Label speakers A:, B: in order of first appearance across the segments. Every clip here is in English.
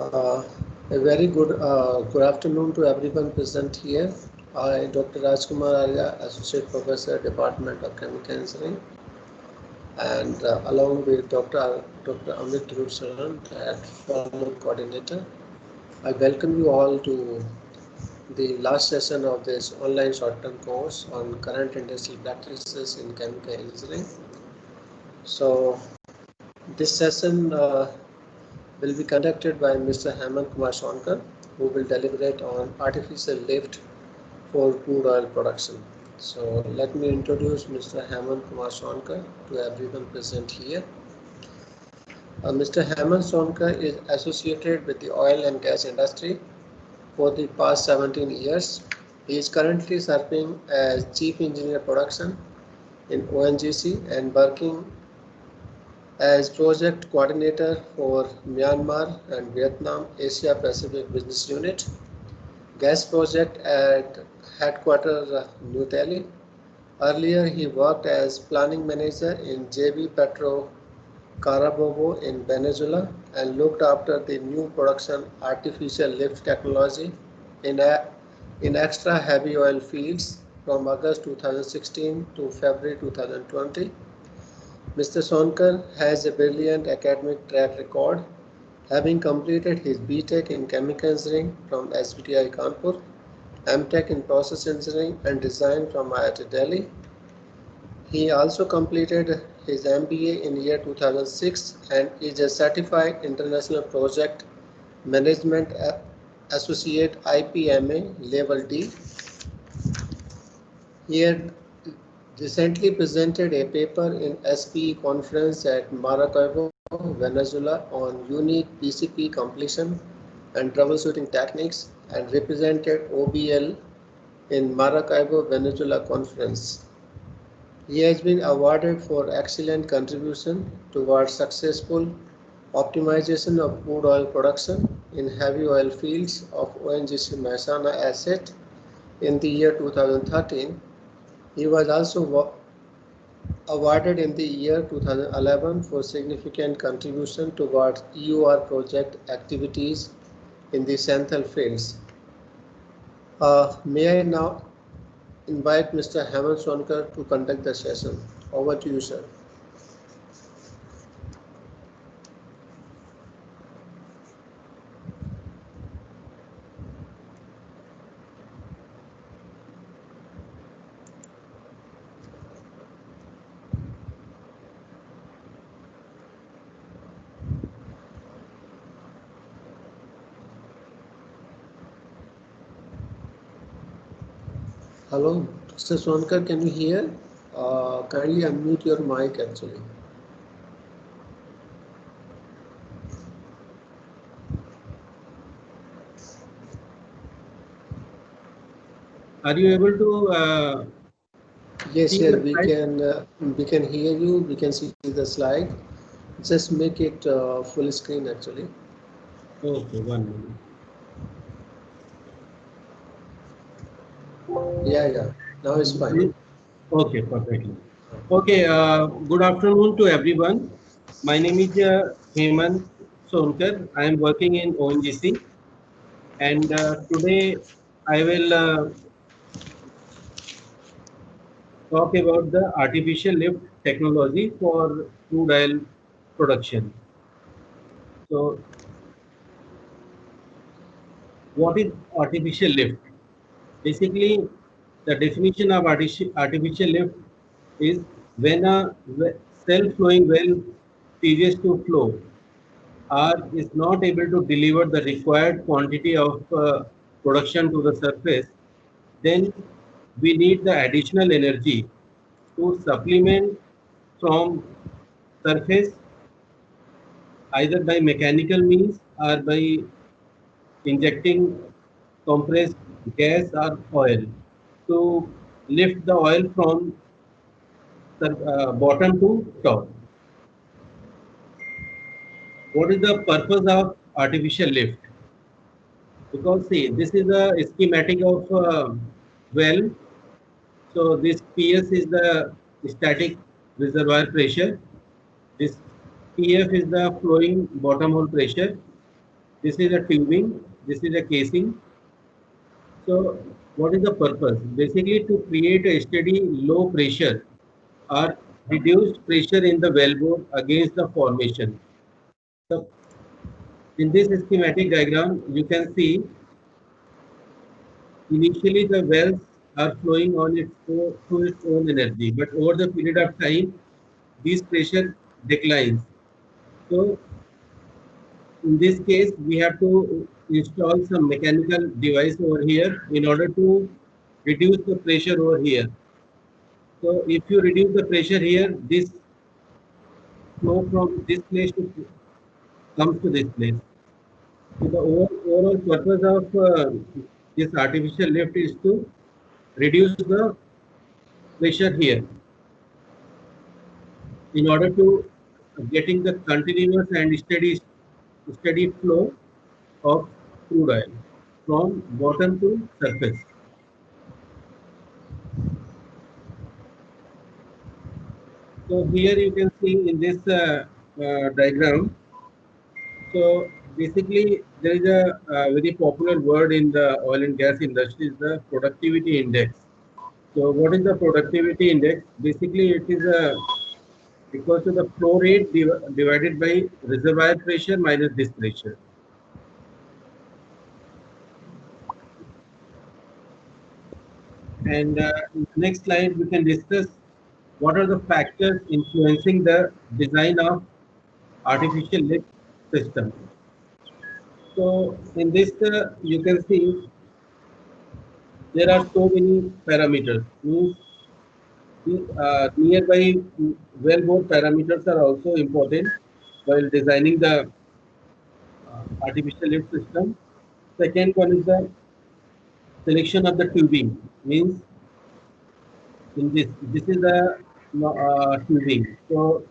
A: Uh, a very good afternoon to everyone present here. I, Dr. Rajkumar Arya, Associate Professor, Department of Chemical Engineering, and along with Dr. Amit Dhruv, that fellow coordinator. I welcome you all to the last session of this online short-term course on current industrial practices in chemical engineering. So, this session will be conducted by Mr. Hemant Kumar Sonkar, who will deliberate on artificial lift for crude oil production. So let me introduce Mr. Hemant Kumar Sonkar to everyone present here. Mr. Hemant Sonkar is associated with the oil and gas industry for the past 17 years. He is currently serving as Chief Engineer Production in ONGC and working as project coordinator for Myanmar and Vietnam Asia Pacific Business Unit, gas project at headquarters New Delhi. Earlier, he worked as planning manager in JB Petro Carabobo in Venezuela and looked after the new production artificial lift technology in extra heavy oil fields from August 2016 to February 2020. Mr. Sonkar has a brilliant academic track record, having completed his BTech in Chemical Engineering from SBTI Kanpur, MTech in Process Engineering and Design from IIT Delhi. He also completed his MBA in year 2006 and is a certified international project management associate IPMA level D. He had recently presented a paper in SPE conference at Maracaibo, Venezuela on unique PCP completion and troubleshooting techniques and represented OBL in Maracaibo, Venezuela conference. He has been awarded for excellent contribution towards successful optimization of crude oil production in heavy oil fields of ONGC Mehsana asset in the year 2013. He was also awarded in the year 2011 for significant contribution towards EOR project activities in the Santhal fields. May I now invite Mr. Hemant Sonkar to conduct the session. Over to you, sir. Hello, Mr. Sonkar, can you hear? Kindly unmute your mic actually.
B: Are you able to?
A: Yes, sir. We can hear you. We can see the slide. Just make it full screen actually.
B: Okay, 1 minute.
A: Yeah. Now it's fine.
B: Okay, perfectly. Okay, good afternoon to everyone. My name is Hemant Sonkar. I am working in ONGC, and today I will talk about the artificial lift technology for crude oil production. So, what is artificial lift? Basically, the definition of artificial lift is when a self-flowing well ceases to flow or is not able to deliver the required quantity of production to the surface, then we need the additional energy to supplement from surface either by mechanical means or by injecting compressed gas or oil to lift the oil from the bottom to top. What is the purpose of artificial lift? Because see, this is a schematic of well. So this PS is the static reservoir pressure. This PF is the flowing bottom hole pressure. This is a tubing, this is a casing. So what is the purpose? Basically to create a steady low pressure or reduced pressure in the wellbore against the formation. So in this schematic diagram, you can see initially the wells are flowing on to its own energy, but over the period of time, this pressure declines. So in this case, we have to install some mechanical device over here in order to reduce the pressure over here. So if you reduce the pressure here, this flow from this place to comes to this place. So the overall purpose of this artificial lift is to reduce the pressure here in order to getting the continuous and steady flow of crude oil from bottom to surface. So here you can see in this diagram. So basically, there is a very popular word in the oil and gas industry is the productivity index. So what is the productivity index? Basically, it is equal to the flow rate divided by reservoir pressure minus this pressure. And in the next slide, we can discuss what are the factors influencing the design of artificial lift system. So in this, you can see there are so many parameters. Means nearby wellbore parameters are also important while designing the artificial lift system. Second one is the selection of the tubing. Means in this is the tubing. So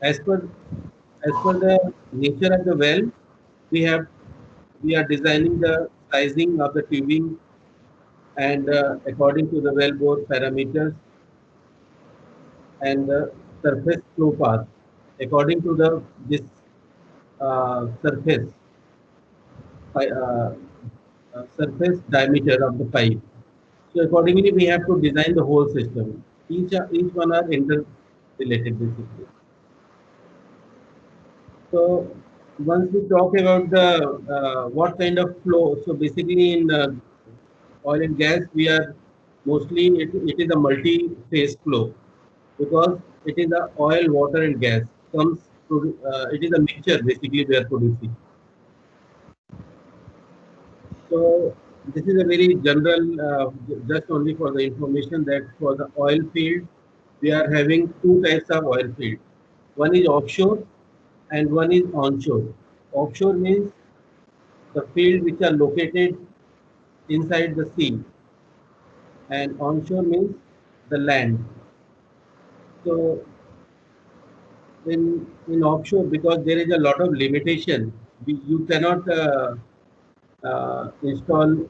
B: as per the nature of the well, we have we are designing the sizing of the tubing and according to the wellbore parameters and the surface flow path according to the this surface surface diameter of the pipe. So accordingly, we have to design the whole system. Each one are interrelated basically. So once we talk about the what kind of flow, so basically in oil and gas, we are mostly it is a multi-phase flow because it is a oil, water, and gas comes. It is a mixture basically we are producing. So this is a very general, just only for the information that for the oil field, we are having two types of oil field. One is offshore and one is onshore. Offshore means the field which are located inside the sea, and onshore means the land. So in offshore, because there is a lot of limitation, you cannot install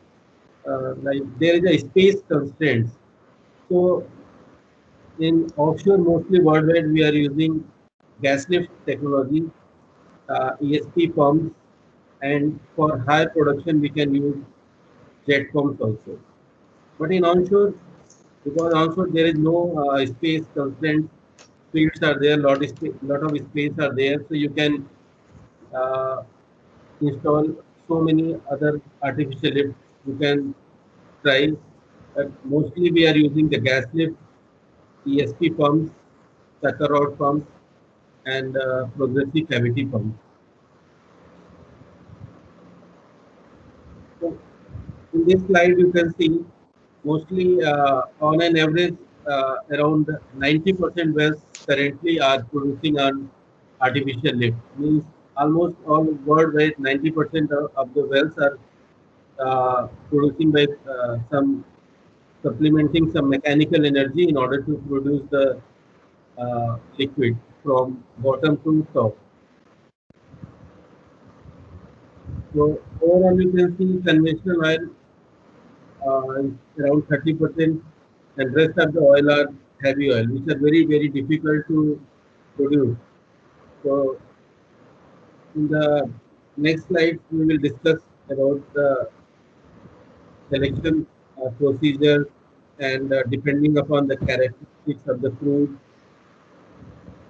B: like there is a space constraints. So in offshore, mostly worldwide, we are using gas lift technology, ESP pumps, and for higher production, we can use jet pumps also. But in onshore, because onshore there is no space constraint, fields are there, lot of space are there, so you can uh, install so many other artificial lift. You can try. Mostly we are using the gas lift, ESP pumps, sucker rod pumps, and progressive cavity pumps. So in this slide, you can see mostly on an average around 90% wells currently are producing on artificial lift. Means almost all worldwide 90% of the wells are producing by some supplementing some mechanical energy in order to produce the liquid from bottom to top. So overall, you can see conventional oil is around 30%, and rest of the oil are heavy oil, which are very difficult to produce. So in the Next slide, we will discuss about the selection procedures and depending upon the characteristics of the crude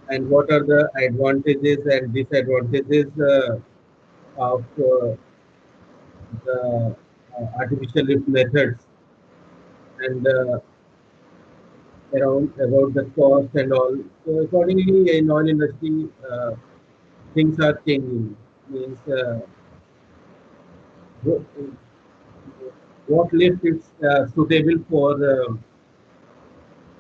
B: and what are the advantages and disadvantages of the artificial lift methods and around about the cost and all. So accordingly, in oil industry, things are changing. Means what, what lift is suitable for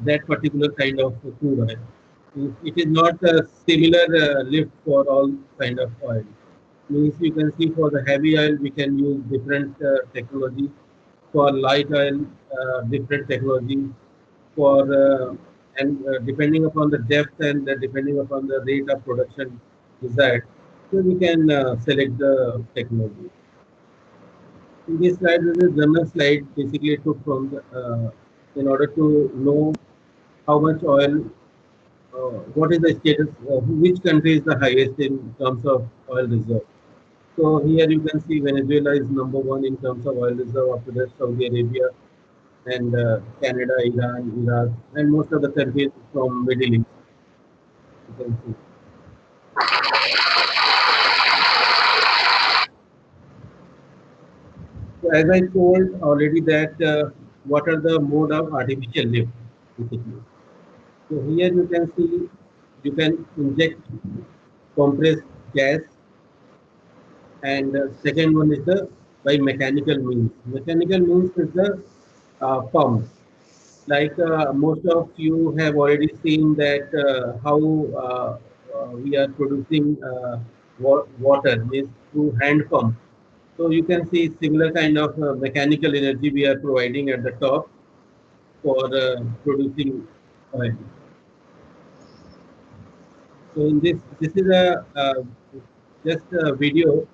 B: that particular kind of crude oil. It is not a similar lift for all kind of oil. Means you can see for the heavy oil we can use different technology. For light oil, different technology. For and depending upon the depth and depending upon the rate of production desired, so we can select the technology. In this slide, this is a general slide basically took from the, in order to know how much oil, what is the status, which country is the highest in terms of oil reserve. So here you can see Venezuela is number one in terms of oil reserve, after that Saudi Arabia and Canada, Iran, Iraq, and most of the countries from Middle East. You can see. So as I told already that what are the mode of artificial lift basically. So here you can see you can inject compressed gas, and second one is the by mechanical means. Mechanical means is the pump. Like most of you have already seen that how we are producing water means through hand pump. So you can see similar kind of mechanical energy we are providing at the top for producing oil. So in this is a just a video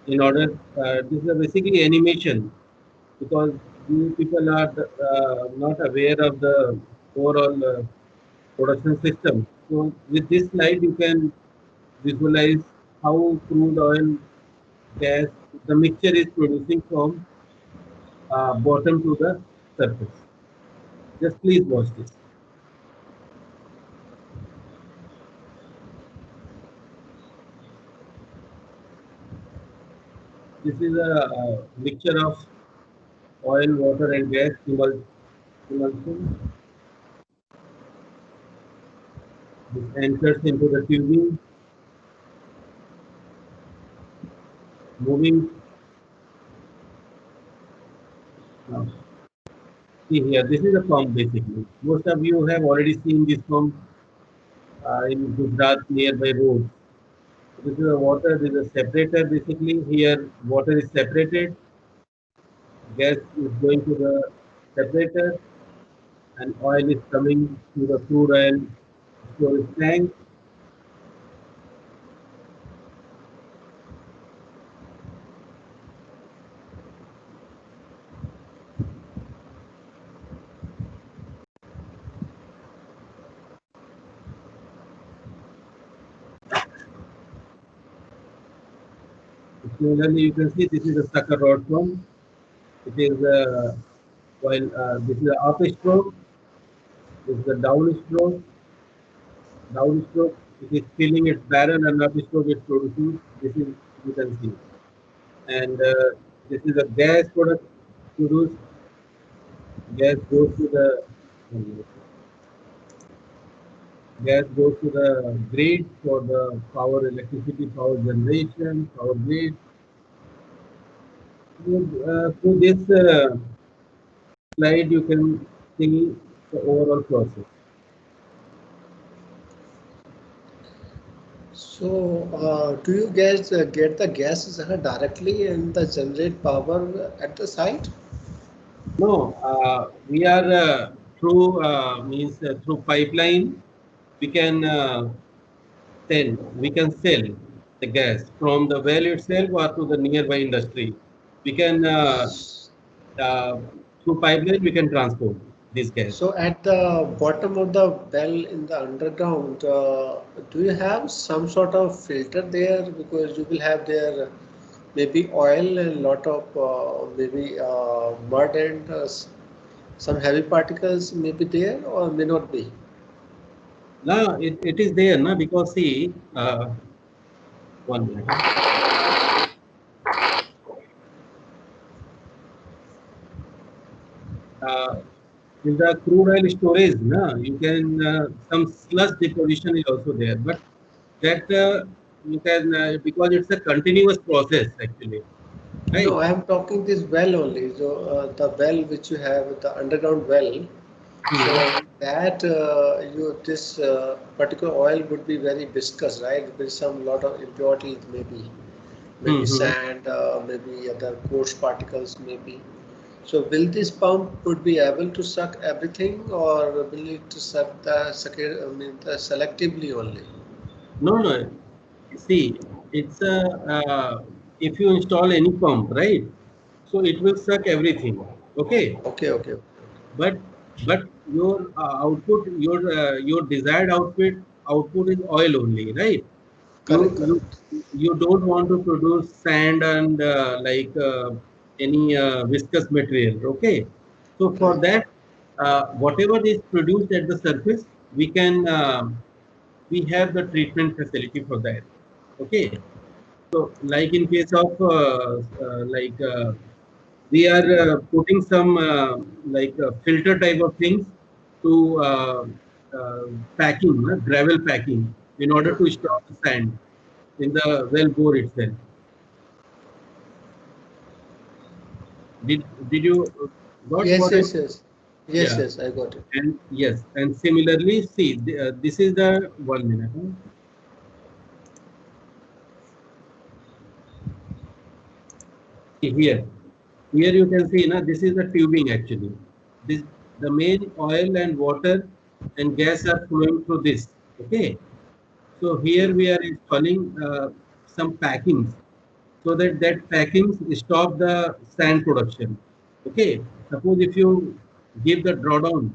B: in order. This is a basically animation because you people are not aware of the overall production system. So with this slide, you can visualize how crude oil, gas, the mixture is producing from bottom to the surface. Just please watch this. This is a mixture of oil, water, and gas emulsion. This enters into the tubing, moving. Now, see here, this is a pump basically. Most of you have already seen this pump in Gujarat nearby roads. This is a water, this is a separator basically. Here, water is separated, gas is going to the separator, and oil is coming to the crude oil storage tank. Similarly, you can see this is a sucker rod pump. It is while this is the up stroke, this is the down stroke. Down stroke, it is filling its barrel, and up stroke it produces. This is you can see, and this is a gas product produced. Gas goes to the gas goes to the grid for the power, electricity, power generation, power grid. Through this slide, you can see the overall process.
A: So, do you guys get the gas directly and the generate power at the site?
B: No, we are through means through pipeline. We can we can sell the gas from the well itself or to the nearby industry. We can uh, through pipeline we can transport. this gas.
A: So at the bottom of the well in the underground, do you have some sort of filter there? Because you will have there maybe oil and lot of maybe mud and some heavy particles may be there or may not be.
B: Now it is there, na, because see, 1 minute. In the crude oil storage, na, you can some sludge deposition is also there, but that you can because it's a continuous process actually, right?
A: No, I am talking this well only. So the well which you have, the underground well. So
B: Mhm.
A: that you this particular oil would be very viscous, right? With some lot of impurities, maybe
B: Mhm.
A: sand, maybe other coarse particles, maybe. So will this pump would be able to suck everything, or will it suck I mean, the selectively only?
B: No, no. See, it's a if you install any pump, right? So it will suck everything. Okay,
A: Okay, okay, okay.
B: but your output, your desired output is oil only, right? You
A: Correct,
B: you
A: correct.
B: you don't want to produce sand and any viscous material. Okay, so for
A: Right.
B: that, whatever is produced at the surface, we have the treatment facility for that. Okay, so like in case of we are putting some filter type of things to uh, packing, gravel packing, in order to stop the sand in the well bore itself. Did you got
A: Yes,
B: what I?
A: yes, yes. Yes,
B: Yeah,
A: yes, I got it.
B: and yes, and similarly, see, this is the 1 minute. Huh? See here, you can see, now this is the tubing actually. This the main oil and water and gas are flowing through this. Okay, so here we are installing some packings so that packings stop the sand production. Okay, suppose if you give the drawdown,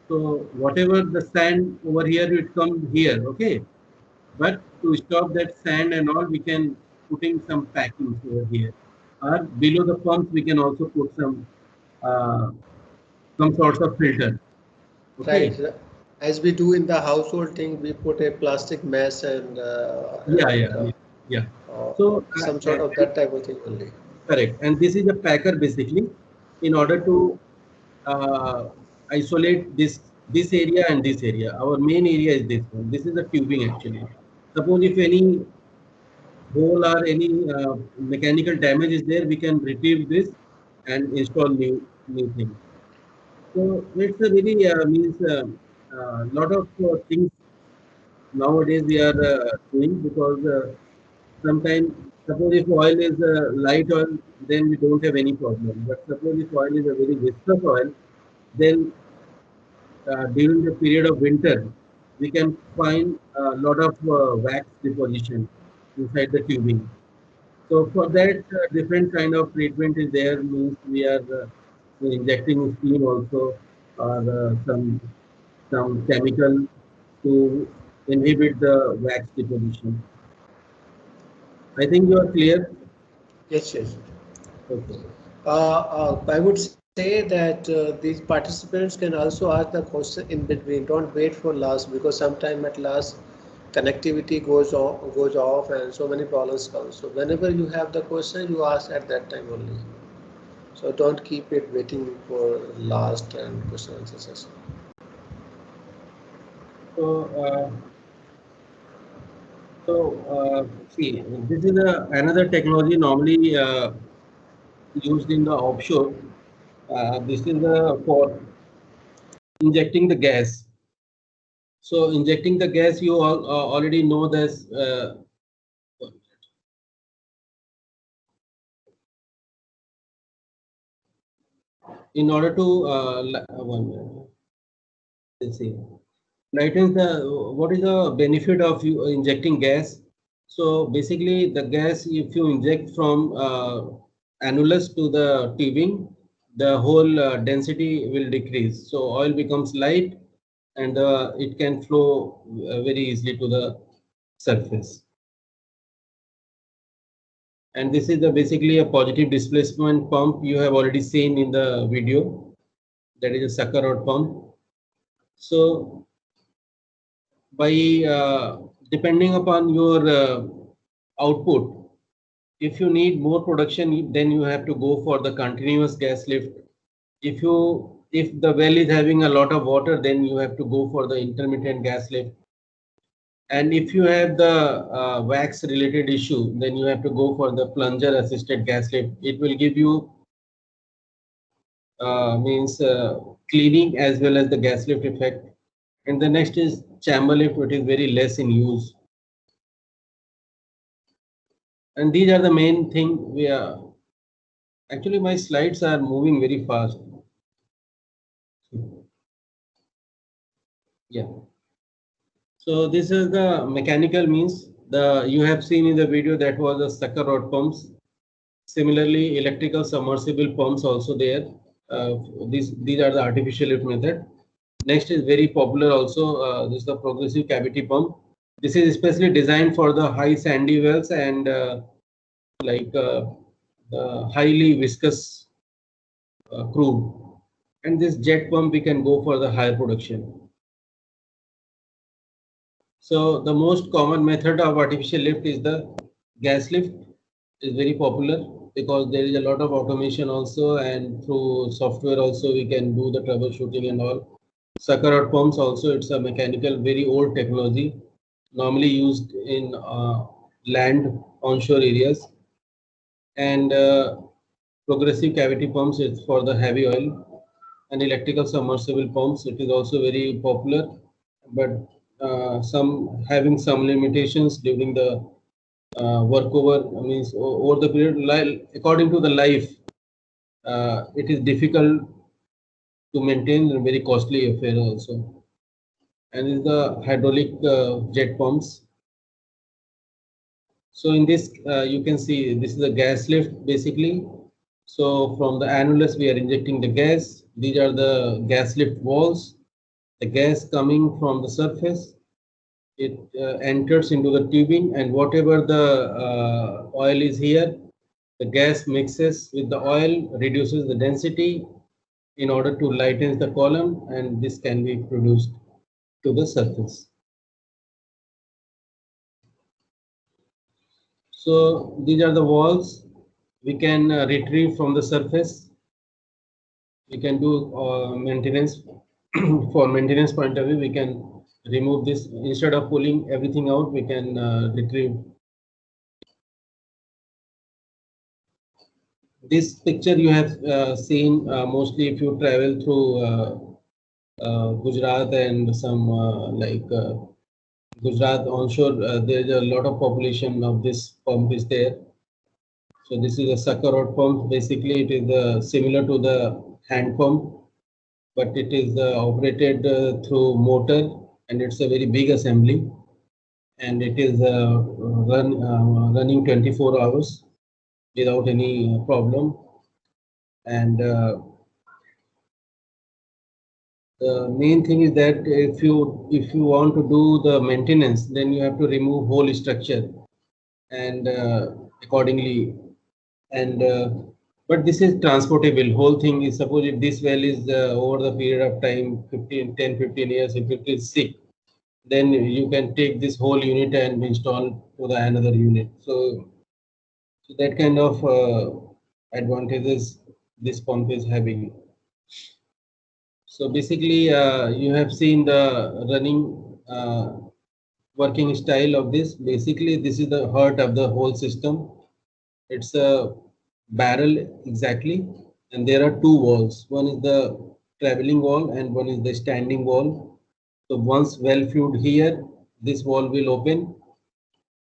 B: so whatever the sand over here, it comes here. Okay, but to stop that sand and all, we can putting some packings over here. Or below the pumps, we can also put uh, some sorts of filter.
A: Right.
B: Okay.
A: As we do in the household thing, we put a plastic mesh and
B: Yeah, yeah, yeah, yeah. So
A: some sort of that type of thing only.
B: correct. And this is a packer basically, in order to uh, isolate this area and this area. Our main area is this one. This is the tubing actually. Suppose if any hole or any mechanical damage is there, we can retrieve this and install new thing. So it's a very means lot of things nowadays we are doing, because sometimes suppose if oil is light oil, then we don't have any problem. But suppose if oil is a very viscous oil, then during the period of winter, we can find a lot of wax deposition inside the tubing. So for that, different kind of treatment is there. Means we are injecting steam also, or some chemical to inhibit the wax deposition. I think you are clear.
A: Yes, yes.
B: Okay.
A: I would say that these participants can also ask the question in between. Don't wait for last, because sometime at last connectivity goes off and so many problems come. So whenever you have the question, you ask at that time only. So don't keep it waiting for last and question answer session.
B: So see, this is another technology normally used in the offshore. This is for injecting the gas. So injecting the gas, you all already know this. In order to 1 minute, let's see, lightens the, what is the benefit of you injecting gas? So basically, the gas, if you inject from annulus to the tubing, the whole density will decrease. So oil becomes light and it can flow very easily to the surface. And this is basically a positive displacement pump you have already seen in the video. That is a sucker rod pump. So by depending upon your output, if you need more production, then you have to go for the continuous gas lift. If the well is having a lot of water, then you have to go for the intermittent gas lift. And if you have the wax related issue, then you have to go for the plunger assisted gas lift. It will give you cleaning as well as the gas lift effect. And the next is chamber lift, which is very less in use. And these are the main thing we are. Actually, my slides are moving very fast. Yeah. So this is the mechanical means. You have seen in the video that was the sucker rod pumps. Similarly, electrical submersible pumps also there. These are the artificial lift method. Next is very popular also. This is the progressive cavity pump. This is especially designed for the high sandy wells and the highly viscous crude. And this jet pump we can go for the higher production. So the most common method of artificial lift is the gas lift. Is very popular because there is a lot of automation also, and through software also we can do the troubleshooting and all. Sucker rod pumps also, it's a mechanical, very old technology, normally used in land onshore areas. And progressive cavity pumps is for the heavy oil, and electrical submersible pumps, it is also very popular, but having some limitations during the workover, means over the period, according to the life, it is difficult to maintain and very costly affair also. And is the hydraulic jet pumps. So in this, you can see this is a gas lift basically. So from the annulus, we are injecting the gas. These are the gas lift walls. The gas coming from the surface, it enters into the tubing, and whatever the oil is here, the gas mixes with the oil, reduces the density in order to lighten the column, and this can be produced to the surface. So these are the walls we can retrieve from the surface. We can do maintenance. For maintenance point of view, we can remove this. Instead of pulling everything out, we can retrieve. This picture you have seen mostly if you travel through Gujarat and some Gujarat onshore, there is a lot of population of this pump is there. So this is a sucker rod pump. Basically, it is similar to the hand pump, but it is operated through motor, and it's a very big assembly, and it is running 24 hours without any problem. And the main thing is that if you want to do the maintenance, then you have to remove whole structure and accordingly. And but this is transportable. Whole thing is, suppose if this well is over the period of time 10-15 years, if it is sick, then you can take this whole unit and install to the another unit. So that kind of advantages this pump is having. So basically, you have seen the running working style of this. Basically, this is the heart of the whole system. It's a barrel exactly, and there are two walls. One is the traveling wall and one is the standing wall. So once well fluid here, this wall will open,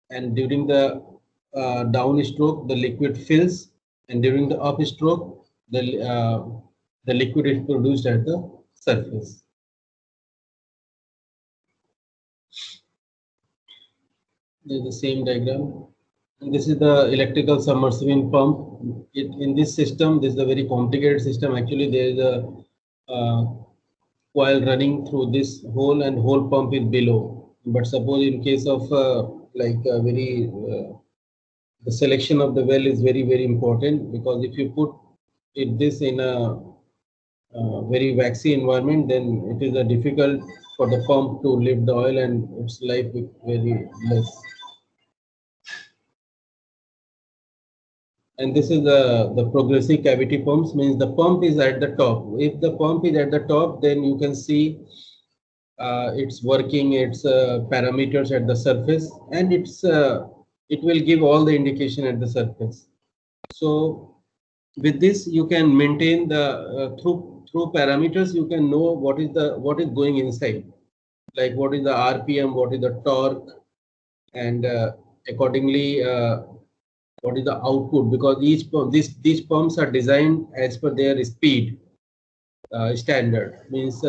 B: and during the down stroke, the liquid fills, and during the up stroke, the liquid is produced at the surface. This is the same diagram. And this is the electrical submersible pump. in this system, this is a very complicated system. Actually, there is a coil running through this hole, and hole pump is below. But suppose in case of like a very the selection of the well is very important, because if you put this in a very waxy environment, then it is difficult for the pump to lift the oil, and its life is very less. And this is the progressive cavity pumps, means the pump is at the top. If the pump is at the top, then you can see it's working, its parameters at the surface, and it will give all the indication at the surface. So with this, you can maintain the through parameters, you can know what is going inside, like what is the RPM, what is the torque, and accordingly what is the output, because these pumps are designed as per their speed standard. Means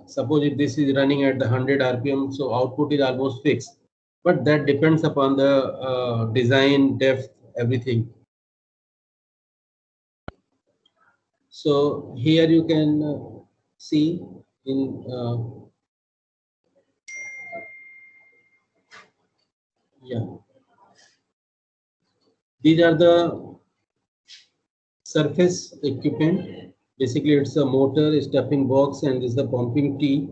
B: suppose if this is running at the 100 RPM, so output is almost fixed, but that depends upon the design, depth, everything. So here you can see in these are the surface equipment. Basically, it's a motor, a stuffing box, and this is the pumping tee,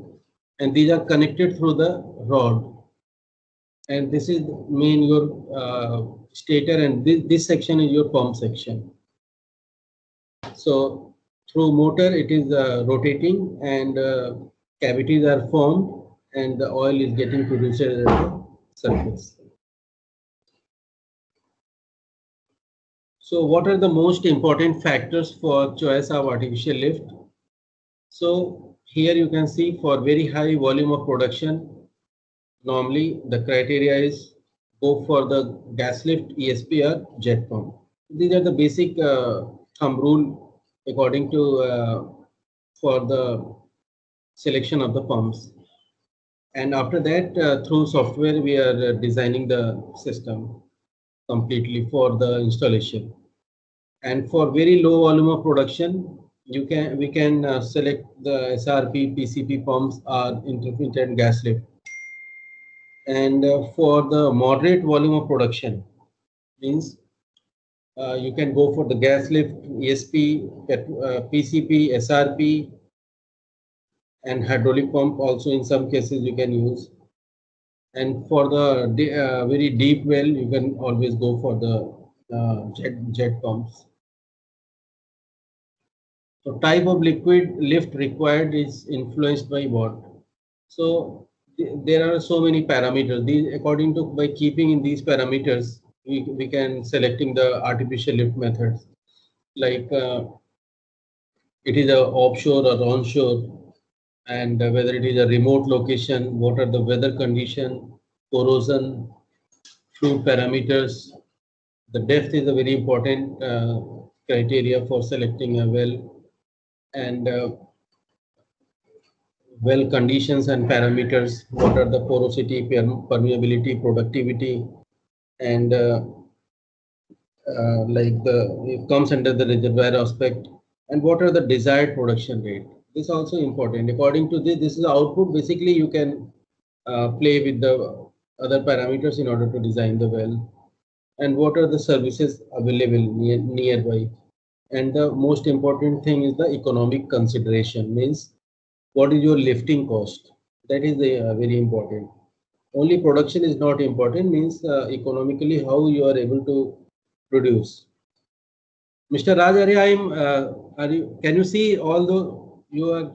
B: and these are connected through the rod. And this is main your stator, and this section is your pump section. So through motor, it is rotating, and cavities are formed, and the oil is getting produced at the surface. So what are the most important factors for choice of artificial lift? So here you can see, for very high volume of production, normally the criteria is go for the gas lift, ESP, or jet pump. These are the basic thumb rule according to for the selection of the pumps. And after that, through software, we are designing the system completely for the installation. And for very low volume of production, we can select the SRP, PCP pumps or intermittent gas lift. And for the moderate volume of production, means you can go for the gas lift, ESP, PCP, SRP, and hydraulic pump also in some cases you can use. And for the very deep well, you can always go for the jet pumps. So type of liquid lift required is influenced by what? So there are so many parameters. These, according to, by keeping in these parameters, we can selecting the artificial lift methods. Like it is a offshore or onshore, and whether it is a remote location, what are the weather condition, corrosion, fluid parameters. The depth is a very important criteria for selecting a well, and well conditions and parameters. What are the porosity, permeability, productivity, and like it comes under the reservoir aspect. And what are the desired production rate? This is also important. According to this is the output. Basically, you can play with the other parameters in order to design the well. And what are the services available nearby? And the most important thing is the economic consideration, means what is your lifting cost? That is very important. Only production is not important, means economically how you are able to produce. Mr. Raj, can you see all the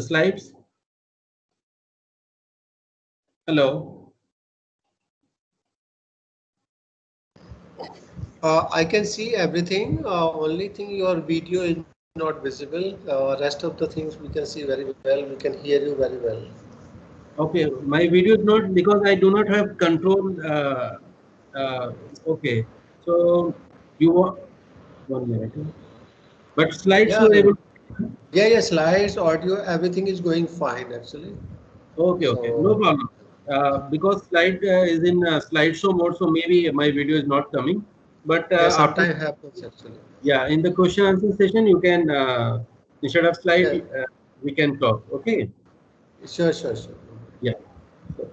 B: slides? Hello.
A: I can see everything. Only thing, your video is not visible. Rest of the things we can see very well. We can hear you very well.
B: Okay, my video is not, because I do not have control. Okay, so you want 1 minute, but slides you are able.
A: Yeah, slides, audio, everything is going fine actually.
B: Okay, no problem. Because slide is in slideshow mode, so maybe my video is not coming. But
A: Yeah,
B: after,
A: sometimes happens actually.
B: yeah, in the question answer session, you can instead of slide,
A: Yeah,
B: we can talk. Okay.
A: sure, sure, sure.
B: Yeah. So,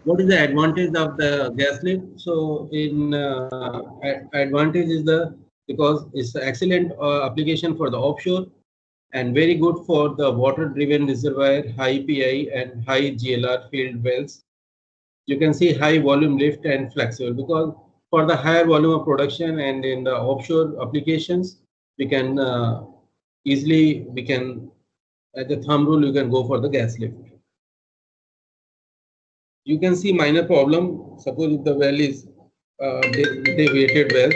B: what is the advantage of the gas lift? So, in advantage is the because it's an excellent application for the offshore and very good for the water-driven reservoir, high PI and high GLR field wells. You can see high volume lift and flexible because for the higher volume of production and in the offshore applications, we can easily we can as a thumb rule you can go for the gas lift. You can see minor problem. Suppose if the well is deviated well.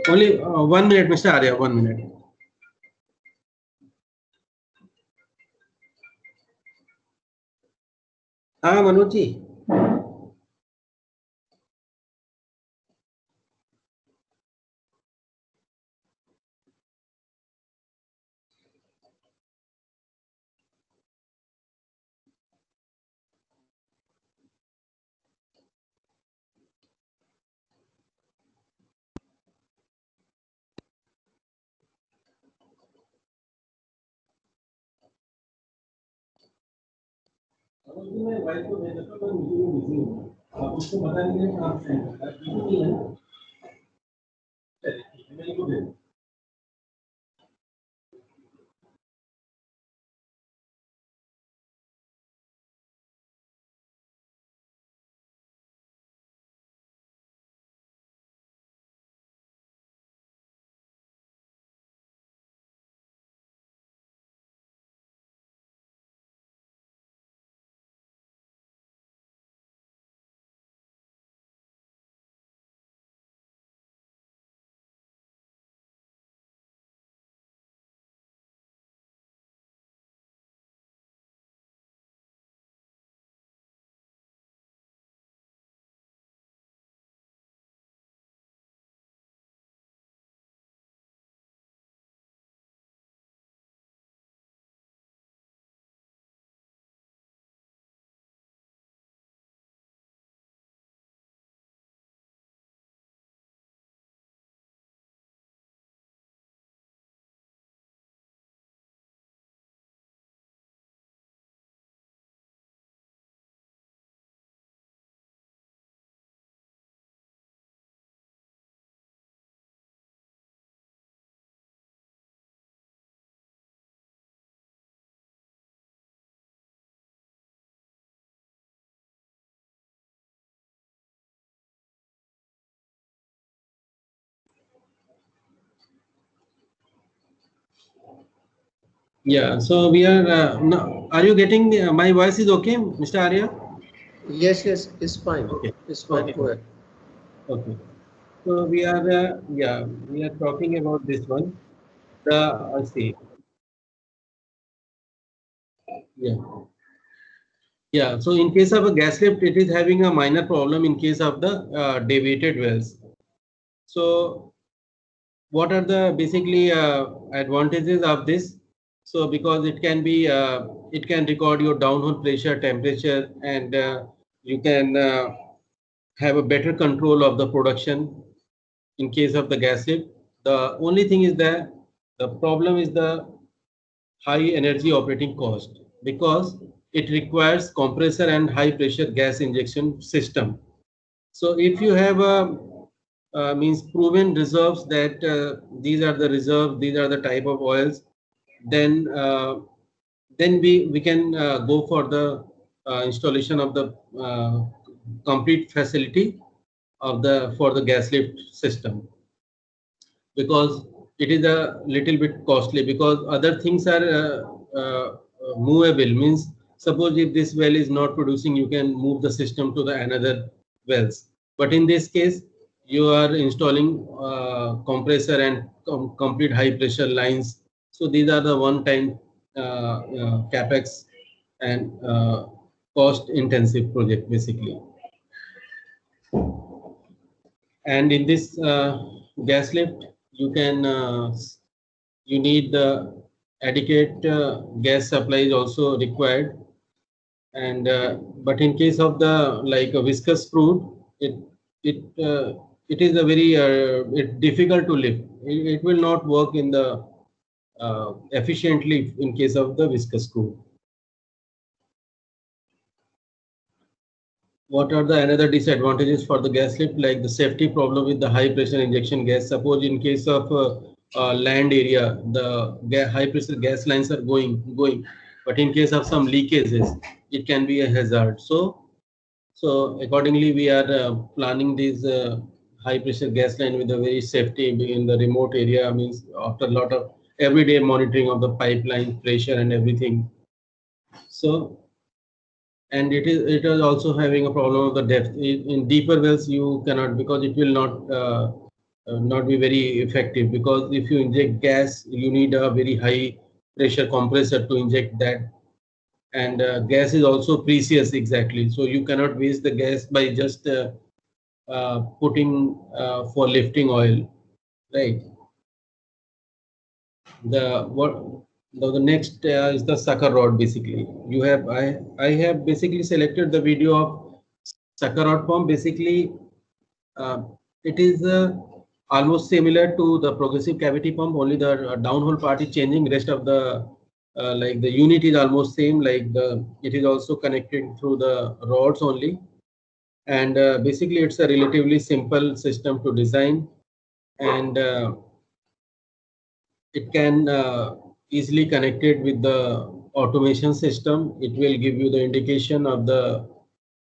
B: Only 1 minute, Mr. Arya. 1 minute. हाँ मनोज जी. मैं wife को भेज देता हूँ, मैं meeting में busy हूँ. आप उसको बता दीजिए काम से. बिजी है. मेरे को भेज. Yeah, so we are now, are you getting my voice is okay, Mr. Arya?
A: Yes, yes, it's fine.
B: Okay.
A: It's fine.
B: Okay.
A: Go ahead.
B: Okay. So we are yeah, we are talking about this one. The let's see. Yeah. Yeah. So in case of a gas lift, it is having a minor problem in case of the deviated wells. So what are the basically advantages of this? So because it can be it can record your downhole pressure, temperature, and you can have a better control of the production in case of the gas lift. The only thing is that the problem is the high energy operating cost because it requires compressor and high pressure gas injection system. So if you have a means proven reserves that these are the reserve, these are the type of oils, then we can go for the installation of the complete facility of the for the gas lift system because it is a little bit costly because other things are movable means suppose if this well is not producing you can move the system to the another wells but in this case you are installing compressor and complete high pressure lines so these are the one time capex and cost intensive project basically. And in this gas lift, you can you need the adequate gas supply is also required. And but in case of the like a viscous crude, it it is a very it's difficult to lift. It will not work in the efficiently in case of the viscous crude. What are the another disadvantages for the gas lift? Like the safety problem with the high pressure injection gas. Suppose in case of land area, the high pressure gas lines are going, but in case of some leakages, it can be a hazard. So accordingly, we are planning these high pressure gas line with a very safety in the remote area. Means after a lot of everyday monitoring of the pipeline pressure and everything. So, and it is also having a problem of the depth. In deeper wells, you cannot, because it will not be very effective, because if you inject gas, you need a very high pressure compressor to inject that, and gas is also precious, exactly. So you cannot waste the gas by just putting for lifting oil, right? The next is the sucker rod. Basically, I have basically selected the video of sucker rod pump. Basically, uh, it is almost similar to the progressive cavity pump, only the downhole part is changing. Rest of the like the unit is almost same. Like the it is also connected through the rods only, and basically it's a relatively simple system to design, and it can easily connect it with the automation system. It will give you the indication of the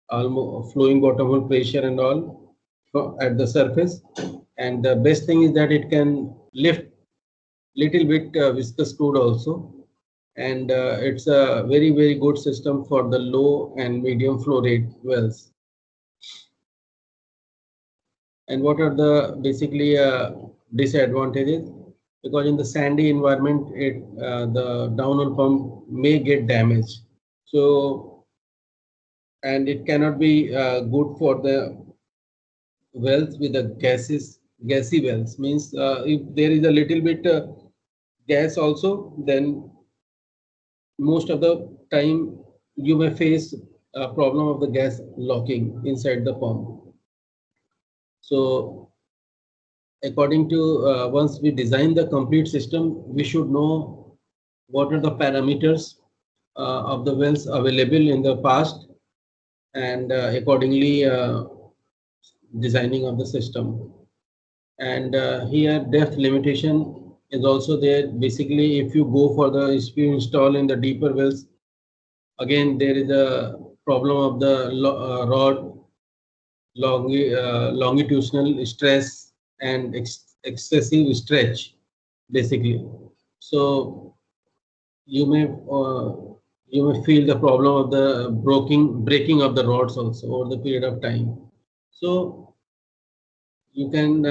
B: almost flowing bottom hole pressure and all at the surface. And the best thing is that it can lift little bit viscous crude also. And it's a very good system for the low and medium flow rate wells. And what are the basically disadvantages? Because in the sandy environment, the downhole pump may get damaged. So, and it cannot be good for the wells with the gassy wells. Means if there is a little bit gas also, then most of the time you may face a problem of the gas locking inside the pump. So according to once we design the complete system, we should know what are the parameters of the wells available in the past, and accordingly designing of the system. And here depth limitation is also there. Basically, if you go for the, if you install in the deeper wells, again there is a problem of the rod longitudinal stress and excessive stretch, basically. So you may feel the problem of the breaking of the rods also over the period of time. So you can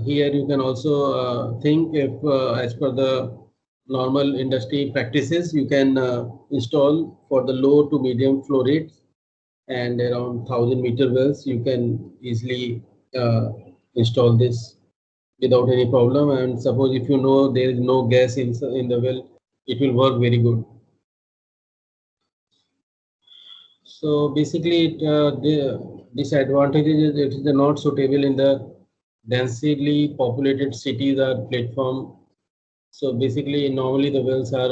B: here you can also think if as per the normal industry practices, you can install for the low to medium flow rates, and around 1,000-meter wells you can easily install this without any problem. And suppose if you know there is no gas in the well, it will work very good. So basically the disadvantages is it is not suitable in the densely populated cities or platform. So basically normally the wells are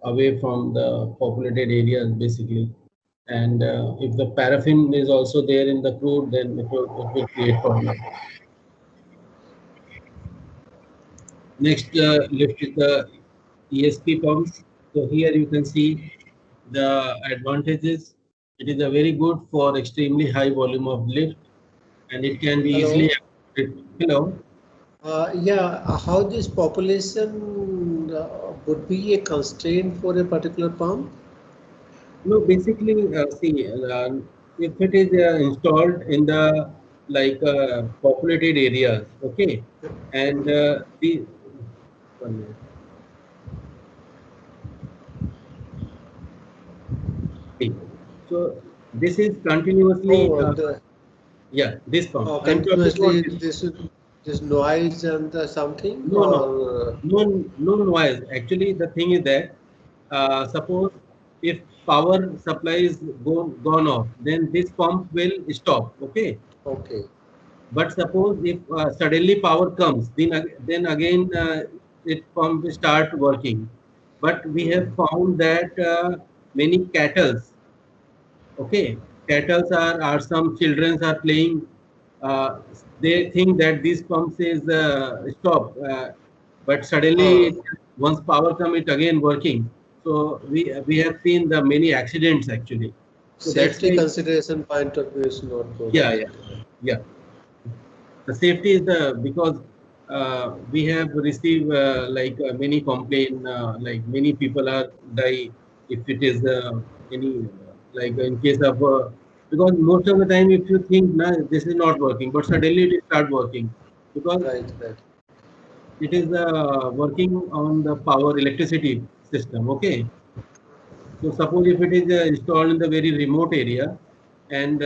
B: away from the populated areas, basically. And if the paraffin is also there in the crude, then it will create problem. Next lift is the ESP pumps. So here you can see the advantages. It is a very good for extremely high volume of lift, and it can be
A: Hello.
B: easily. Hello.
A: Yeah, how this population would be a constraint for a particular pump?
B: No, basically, see, if it is installed in the like populated areas, okay, and the one minute. See, so this is continuously,
A: Oh, the
B: yeah, this pump. I'm talking about
A: continuously
B: this.
A: this noise and something
B: No, no,
A: or
B: no noise. Actually, the thing is that suppose if power supply is gone off, then this pump will stop. Okay.
A: Okay.
B: But suppose if suddenly power comes, then again it pump will start working. But we have
A: Mm.
B: found that many cattles, okay, cattles are some childrens are playing. Uh, they think that these pumps is stop, but
A: Uh,
B: suddenly once power come, it again working. So we have seen the many accidents actually. So that's
A: Safety
B: why,
A: consideration point of view is not good
B: yeah, yeah,
A: actually.
B: yeah. The safety is the because we have received many complaint, like many people are die if it is any in case of because most of the time if you think nah, this is not working, but suddenly it start working because
A: Right, right.
B: it is working on the power electricity system. Okay. So suppose if it is installed in the very remote area, and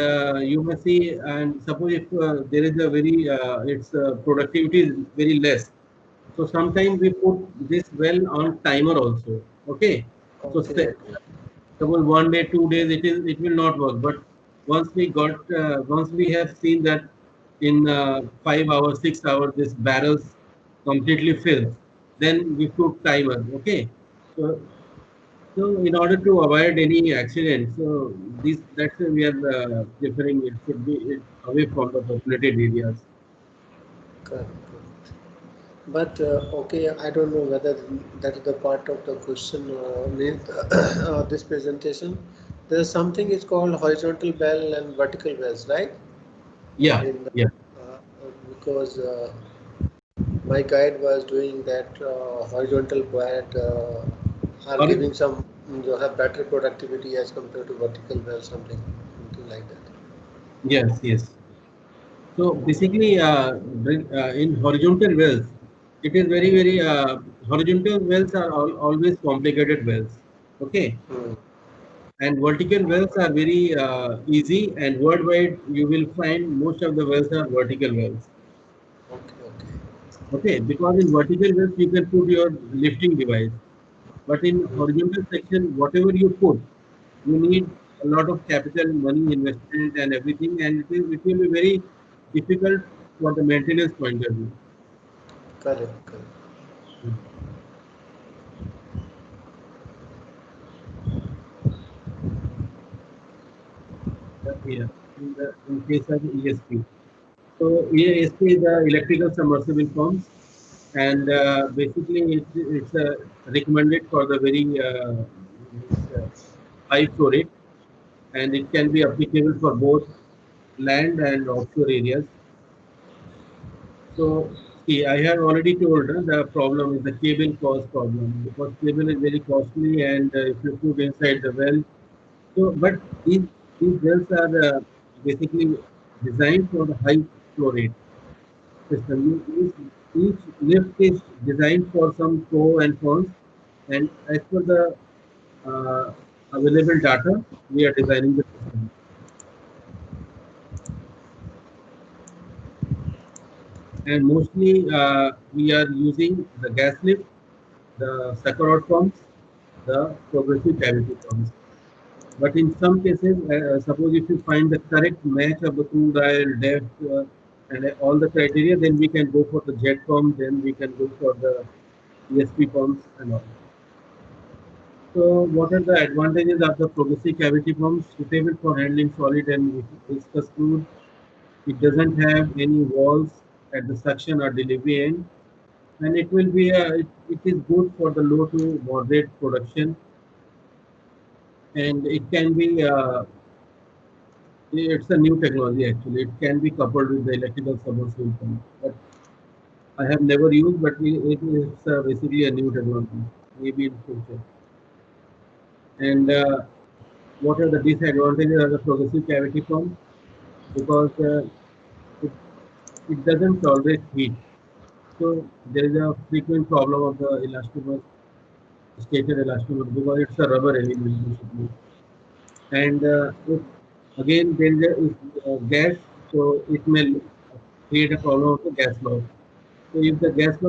B: you may see, and suppose if there is a very its productivity is very less. So sometimes we put this well on timer also. Okay. So
A: Okay,
B: say,
A: okay.
B: suppose 1 day, 2 days, it will not work. But once we have seen that in 5 hours, 6 hours, this barrels completely fills, then we put timer. Okay. So in order to avoid any accident, so this that's why we are preferring it should be away from the populated areas.
A: Correct, correct. But okay, I don't know whether that is the part of the question this presentation. There is something is called horizontal bell and vertical bells, right?
B: Yeah,
A: In the,
B: yeah.
A: because my guide was doing that horizontal bell are
B: Hori-
A: giving some you have better productivity as compared to vertical bell, something like that.
B: Yes, yes. So basically, in horizontal wells, it is very horizontal wells are always complicated wells. Okay,
A: Hmm.
B: and vertical wells are very easy, and worldwide you will find most of the wells are vertical wells.
A: Okay, okay.
B: Okay, because in vertical wells you can put your lifting device. But in
A: Hmm.
B: horizontal section, whatever you put, you need a lot of capital, money, investment, and everything, and it will be very difficult for the maintenance point of view.
A: Correct, correct.
B: Yeah, in case of ESP. So ESP is the electrical submersible pumps, and basically it's recommended for the very high flow rate, and it can be applicable for both land and offshore areas. So, see, I have already told the problem is the cable cost problem because cable is very costly, and if you put inside the well, so but these wells are basically designed for the high flow rate system. Each lift is designed for some pro and cons, and as per the uh, available data, we are designing the system. And mostly we are using the gas lift, the Sakharov pumps, the progressive cavity pumps. But in some cases, suppose if you find the correct match of the crude dial, depth, and all the criteria, then we can go for the jet pump, then we can go for the ESP pumps and all. So, what are the advantages of the progressive cavity pumps? Suitable for handling solid and viscous fluid. It doesn't have any walls at the suction or delivery end, and it will be it is good for the low to moderate production, and it can be it's a new technology actually. It can be coupled with the electrical submersible pump, but I have never used, but it is basically a new technology, maybe in future. And what are the disadvantages of the progressive cavity pump? Because it, it doesn't tolerate heat. So there is a frequent problem of the elastomers, stator elastomers, because it's a rubber element basically. And if again there is gas, so it may create a problem of the gas loss. So if the gas loss